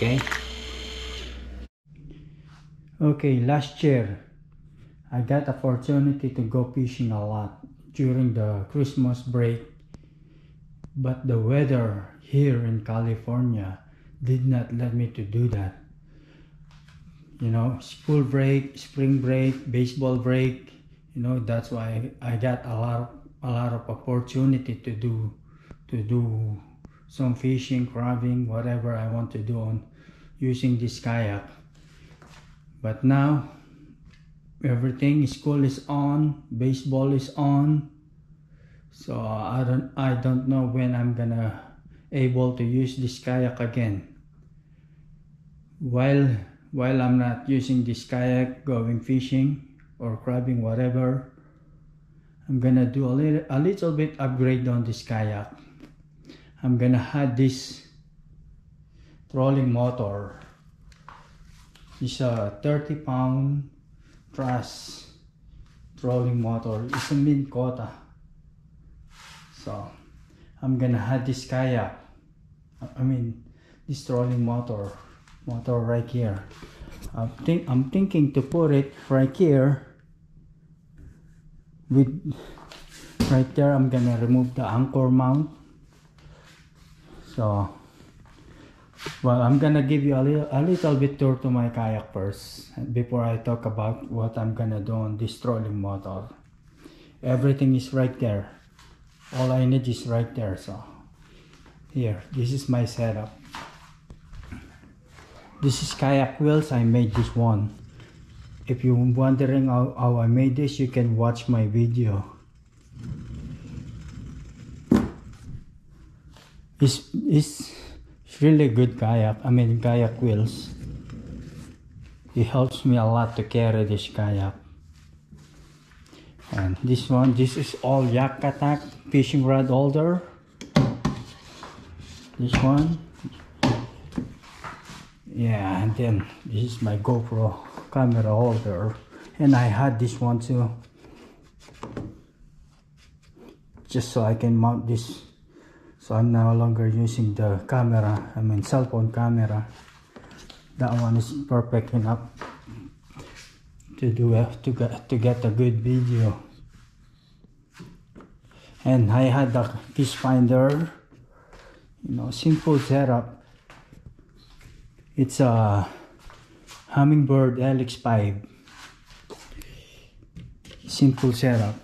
Okay. Okay, last year I got opportunity to go fishing a lot during the Christmas break, but the weather here in California did not let me to do that. You know, school break, spring break, baseball break, you know, that's why I got a lot of opportunity to do some fishing, crabbing, whatever I want to do on using this kayak. But now everything, school is on, baseball is on, so I don't know when I'm gonna able to use this kayak again. While I'm not using this kayak going fishing or crabbing, whatever, I'm gonna do a little bit upgrade on this kayak. I'm gonna add this trolling motor. It's a 30-pound Thrust trolling motor. It's a Minn Kota. So I'm gonna add this kayak, this trolling motor right here. I'm thinking to put it right here. Right there, I'm gonna remove the anchor mount. So, well, I'm gonna give you a little bit tour to my kayak first before I talk about what I'm gonna do on this trolling motor. Everything is right there. All I need is right there. So here, this is my setup. This is kayak wheels. I made this one. If you're wondering how I made this, you can watch my video. It's really good kayak. Kayak wheels. It helps me a lot to carry this kayak. And this one, this is all Yak Attack fishing rod holder. This one. Yeah, and then this is my GoPro camera holder, and I had this one too, just so I can mount this, so I'm no longer using the camera, cell phone camera. That one is perfect enough to get a good video. And I had the fish finder, simple setup. It's a Humminbird LX5. Simple setup.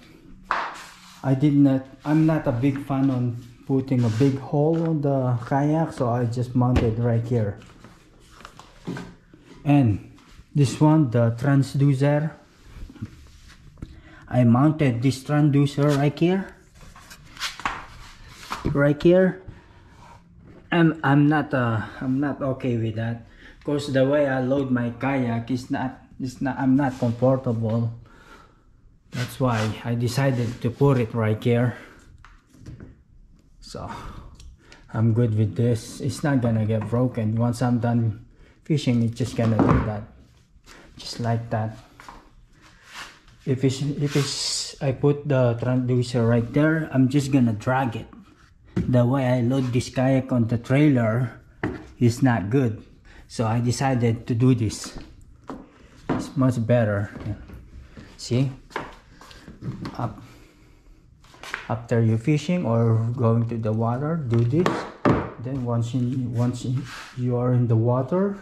I'm not a big fan on putting a big hole on the kayak, so I just mounted right here. And this one, the transducer. I mounted this transducer right here. Right here. I'm not okay with that, because the way I load my kayak I'm not comfortable. That's why I decided to put it right here. So I'm good with this. It's not gonna get broken. Once I'm done fishing, it's just gonna do that, just like that. If I put the transducer right there, I'm just gonna drag it. The way I load this kayak on the trailer is not good, so I decided to do this. It's much better. See, after you fishing or going to the water, do this. Then once you are in the water,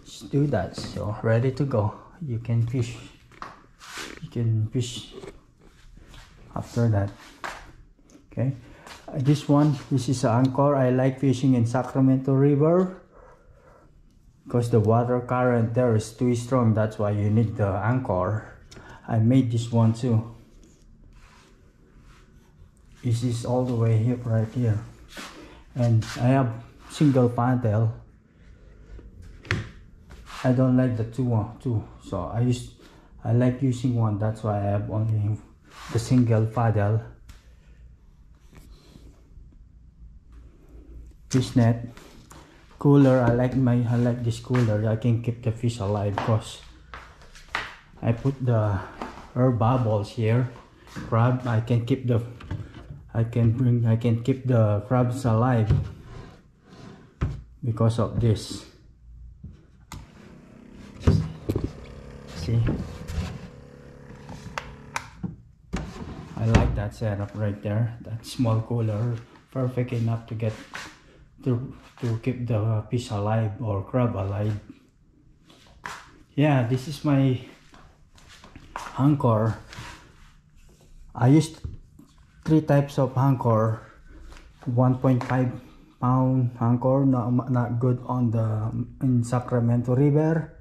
just do that. So ready to go, you can fish. You can fish after that. Okay. This is an anchor. I like fishing in Sacramento River because the water current there is too strong. That's why you need the anchor. I made this one too. This is all the way here, right here. And I have single paddle. I don't like the two, so I like using one. That's why I have only the single paddle. Fish net, cooler. I like this cooler. I can keep the fish alive because I put the air bubbles here. Crab, I can keep the crabs alive because of this. See, I like that setup right there. That small cooler, perfect enough to get to keep the fish alive or crab alive. Yeah, this is my anchor. I used 3 types of anchor. 1.5 pound anchor, not good on the in Sacramento River,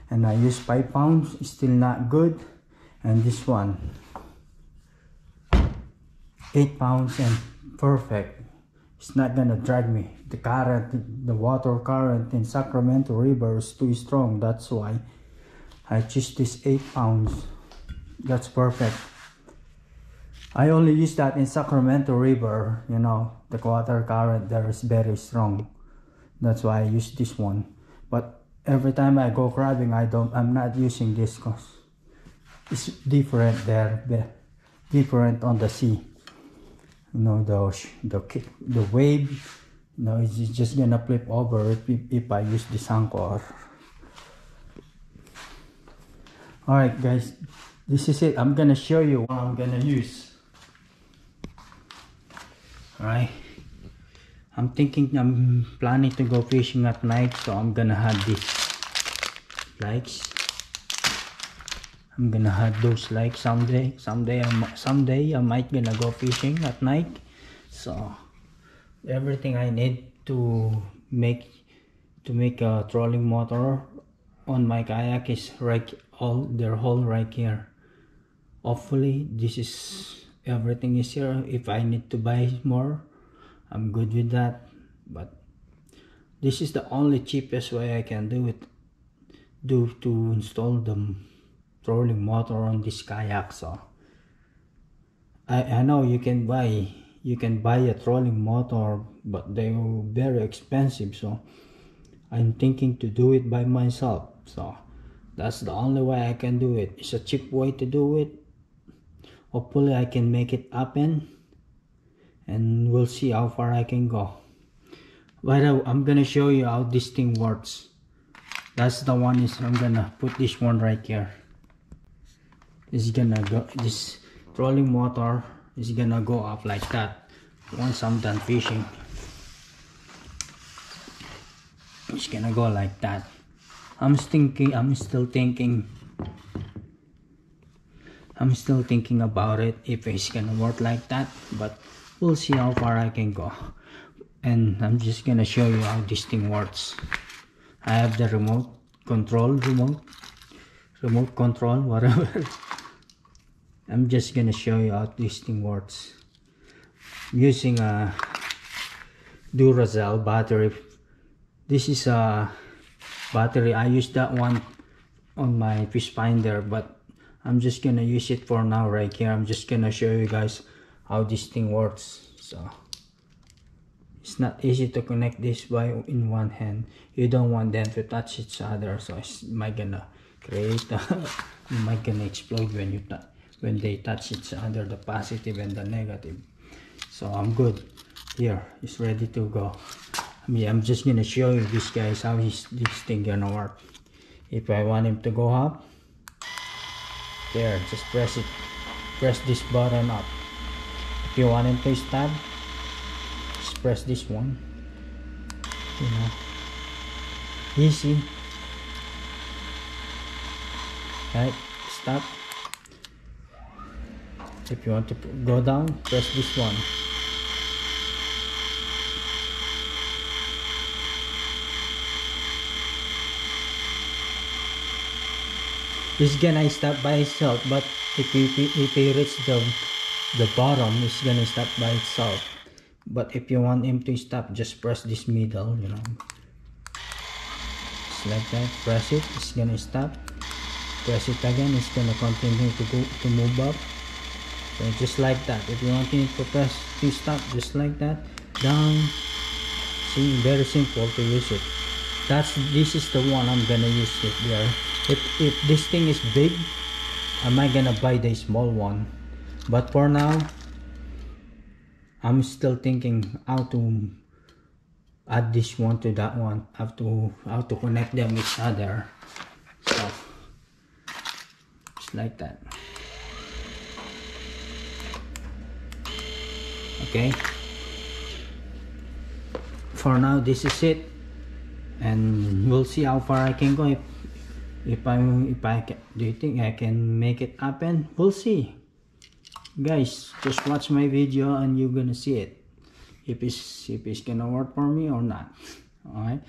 and I use 5 pounds, still not good. And this one 8 pounds and perfect. It's not gonna drag me. The current, the water current in Sacramento River is too strong. That's why I choose this 8 pounds. That's perfect. I only use that in Sacramento River. You know, the water current there is very strong. That's why I use this one. But every time I go crabbing, I'm not using this because it's different there. Different on the sea. You know, the wave, you know, it's just gonna flip over if I use this anchor. Alright guys, this is it. I'm gonna show you what I'm gonna use. Alright, I'm planning to go fishing at night, so I'm gonna have these lights. I'm gonna have those lights someday I might gonna go fishing at night. So everything I need to make a trolling motor on my kayak is they're all right here. Hopefully this is everything is here. If I need to buy more, I'm good with that, but this is the only cheapest way I can do to install the trolling motor on this kayak. So I know you can buy a trolling motor, but they are very expensive, so I'm thinking to do it by myself. So that's the only way I can do it. It's a cheap way to do it. Hopefully I can make it happen, and we'll see how far I can go. But I'm gonna show you how this thing works. That's the one I'm gonna put this one right here. It's gonna go, this trolling motor is gonna go up like that once I'm done fishing. It's gonna go like that. I'm still thinking about it, if it's gonna work like that, but we'll see how far I can go. And I'm just gonna show you how this thing works. I have the remote control, whatever. I'm just gonna show you how this thing works. I'm using a Duracell battery. This is a battery. I use that one on my fish finder, but I'm just gonna use it for now right here. I'm just gonna show you guys how this thing works. So it's not easy to connect this in one hand. You don't want them to touch each other, so it might gonna create it might gonna explode when they touch each other, the positive and the negative. So I'm good here. It's ready to go. I'm just gonna show you this guys how this thing gonna work. If I want him to go up, there, just press this button up. If you want him to stop, just press this one. You know, easy. Right, stop. If you want to go down, press this one. It's gonna stop by itself, but if you reach the bottom, it's gonna stop by itself. But if you want him to stop, just press this middle, you know, just like that. Press it, it's gonna stop. Press it again, it's gonna continue to move up. So just like that. If you want him to stop, just like that, down. See, very simple to use it. This is the one I'm gonna use it there. If this thing is big, I might gonna buy the small one, but for now I'm still thinking how to add this one to that one. How to connect them each other. So just like that. Okay, for now this is it, and we'll see how far I can go. If I can, do you think I can make it happen? We'll see, guys. Just watch my video and you're gonna see it, if it's gonna work for me or not. All right.